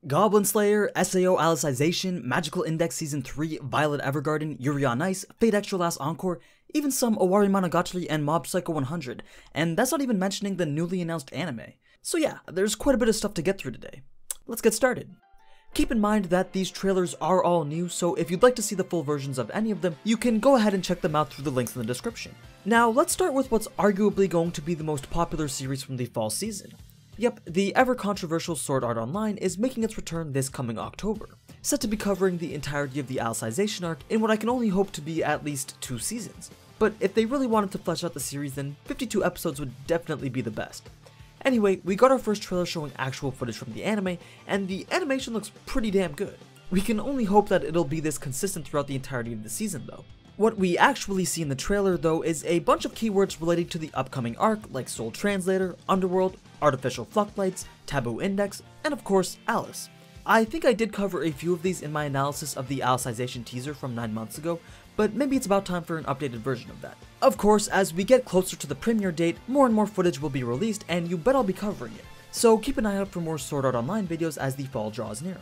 Goblin Slayer, SAO Alicization, Magical Index Season 3, Violet Evergarden, Yuri on Ice, Fate Extra Last Encore, even some Owari Monogatari and Mob Psycho 100, and that's not even mentioning the newly announced anime. So yeah, there's quite a bit of stuff to get through today. Let's get started. Keep in mind that these trailers are all new, so if you'd like to see the full versions of any of them, you can go ahead and check them out through the links in the description. Now, let's start with what's arguably going to be the most popular series from the fall season. Yep, the ever-controversial Sword Art Online is making its return this coming October, set to be covering the entirety of the Alicization arc in what I can only hope to be at least 2 seasons. But if they really wanted to flesh out the series, then 52 episodes would definitely be the best. Anyway, we got our first trailer showing actual footage from the anime, and the animation looks pretty damn good. We can only hope that it'll be this consistent throughout the entirety of the season though. What we actually see in the trailer though is a bunch of keywords relating to the upcoming arc like Soul Translator, Underworld, Artificial Floodlights, Taboo Index, and of course Alice. I think I did cover a few of these in my analysis of the Alicization teaser from 9 months ago, but maybe it's about time for an updated version of that. Of course, as we get closer to the premiere date, more and more footage will be released and you bet I'll be covering it, so keep an eye out for more Sword Art Online videos as the fall draws nearer.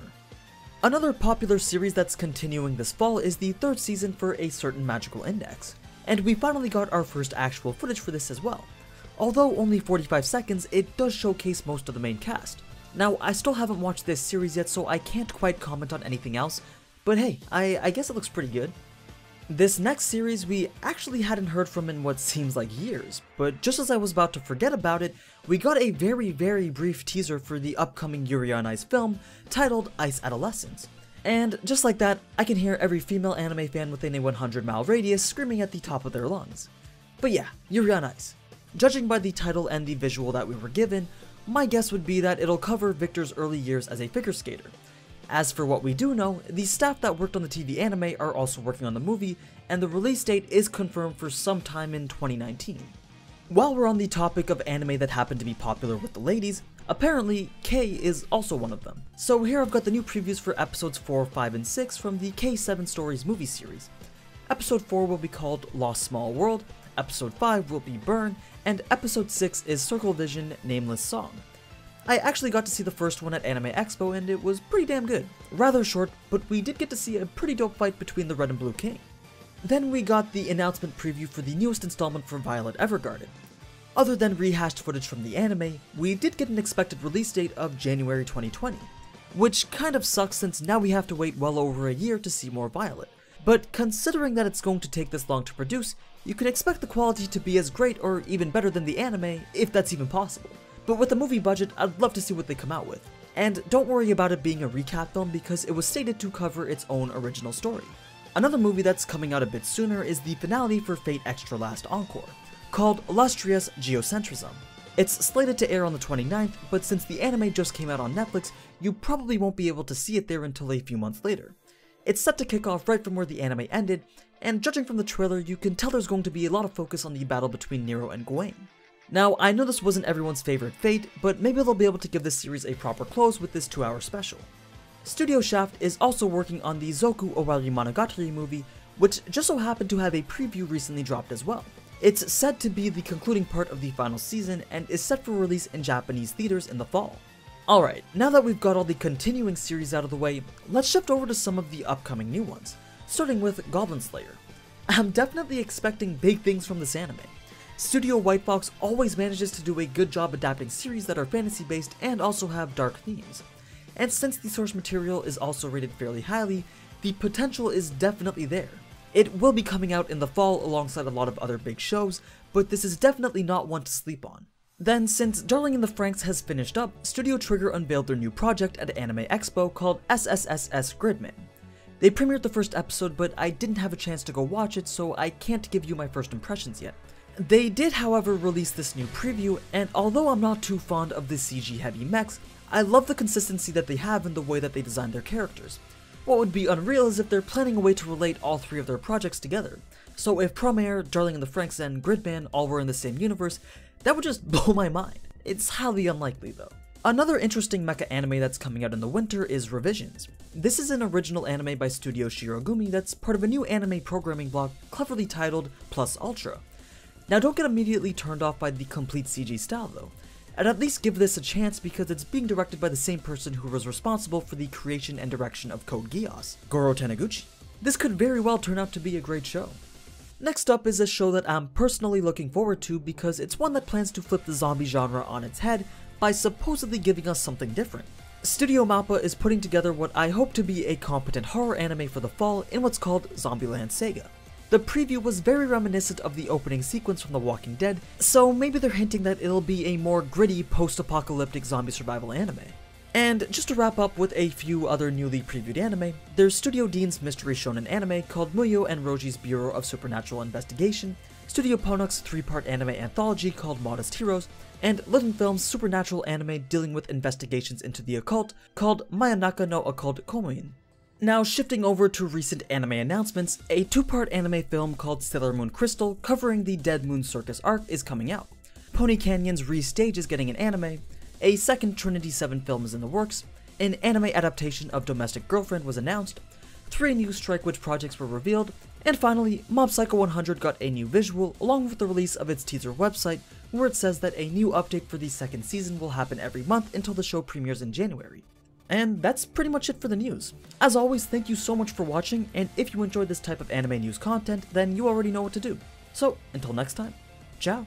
Another popular series that's continuing this fall is the 3rd season for A Certain Magical Index, and we finally got our first actual footage for this as well. Although only 45 seconds, it does showcase most of the main cast. Now, I still haven't watched this series yet, so I can't quite comment on anything else, but hey, I guess it looks pretty good. This next series we actually hadn't heard from in what seems like years, but just as I was about to forget about it, we got a very brief teaser for the upcoming Yuri on Ice film titled Ice Adolescence. And just like that, I can hear every female anime fan within a 100-mile radius screaming at the top of their lungs. But yeah, Yuri on Ice. Judging by the title and the visual that we were given, my guess would be that it'll cover Victor's early years as a figure skater. As for what we do know, the staff that worked on the TV anime are also working on the movie, and the release date is confirmed for sometime in 2019. While we're on the topic of anime that happen to be popular with the ladies, apparently K is also one of them. So here I've got the new previews for episodes 4, 5, and 6 from the K7 Stories movie series. Episode 4 will be called Lost Small World, Episode 5 will be Burn, and Episode 6 is Circle Vision Nameless Song. I actually got to see the first one at Anime Expo and it was pretty damn good. Rather short, but we did get to see a pretty dope fight between the Red and Blue King. Then we got the announcement preview for the newest installment for Violet Evergarden. Other than rehashed footage from the anime, we did get an expected release date of January 2020, which kind of sucks since now we have to wait well over a year to see more Violet. But considering that it's going to take this long to produce, you can expect the quality to be as great or even better than the anime, if that's even possible. But with the movie budget, I'd love to see what they come out with. And don't worry about it being a recap film because it was stated to cover its own original story. Another movie that's coming out a bit sooner is the finale for Fate Extra Last Encore, called Illustrious Geocentrism. It's slated to air on the 29th, but since the anime just came out on Netflix, you probably won't be able to see it there until a few months later. It's set to kick off right from where the anime ended, and judging from the trailer, you can tell there's going to be a lot of focus on the battle between Nero and Gawain. Now, I know this wasn't everyone's favorite Fate, but maybe they'll be able to give this series a proper close with this 2-hour special. Studio Shaft is also working on the Zoku Owari Monogatari movie, which just so happened to have a preview recently dropped as well. It's said to be the concluding part of the final season and is set for release in Japanese theaters in the fall. Alright, now that we've got all the continuing series out of the way, let's shift over to some of the upcoming new ones, starting with Goblin Slayer. I'm definitely expecting big things from this anime. Studio White Fox always manages to do a good job adapting series that are fantasy based and also have dark themes. And since the source material is also rated fairly highly, the potential is definitely there. It will be coming out in the fall alongside a lot of other big shows, but this is definitely not one to sleep on. Then, since Darling in the Franxx has finished up, Studio Trigger unveiled their new project at Anime Expo called SSSS Gridman. They premiered the first episode, but I didn't have a chance to go watch it, so I can't give you my first impressions yet. They did, however, release this new preview, and although I'm not too fond of the CG-heavy mechs, I love the consistency that they have in the way that they design their characters. What would be unreal is if they're planning a way to relate all 3 of their projects together. So if Promare, Darling in the Franxx, and Gridman all were in the same universe, that would just blow my mind. It's highly unlikely though. Another interesting mecha anime that's coming out in the winter is Revisions. This is an original anime by Studio Shirogumi that's part of a new anime programming block cleverly titled Plus Ultra. Now don't get immediately turned off by the complete CG style though. I'd at least give this a chance because it's being directed by the same person who was responsible for the creation and direction of Code Geass, Goro Taniguchi. This could very well turn out to be a great show. Next up is a show that I'm personally looking forward to because it's one that plans to flip the zombie genre on its head by supposedly giving us something different. Studio Mappa is putting together what I hope to be a competent horror anime for the fall in what's called Zombieland Saga. The preview was very reminiscent of the opening sequence from The Walking Dead, so maybe they're hinting that it'll be a more gritty post-apocalyptic zombie survival anime. And just to wrap up with a few other newly previewed anime, there's Studio Dean's mystery shonen anime called Muyo and Roji's Bureau of Supernatural Investigation, Studio Ponuk's 3-part anime anthology called Modest Heroes, and Little Film's supernatural anime dealing with investigations into the occult called Mayanaka no Occult Komuin. Now shifting over to recent anime announcements, a 2-part anime film called Sailor Moon Crystal covering the Dead Moon Circus arc is coming out. Pony Canyon's Restage is getting an anime, a second Trinity 7 film is in the works, an anime adaptation of Domestic Girlfriend was announced, 3 new Strike Witch projects were revealed, and finally, Mob Psycho 100 got a new visual along with the release of its teaser website, where it says that a new update for the second season will happen every month until the show premieres in January. And that's pretty much it for the news. As always, thank you so much for watching, and if you enjoyed this type of anime news content, then you already know what to do. So, until next time, ciao!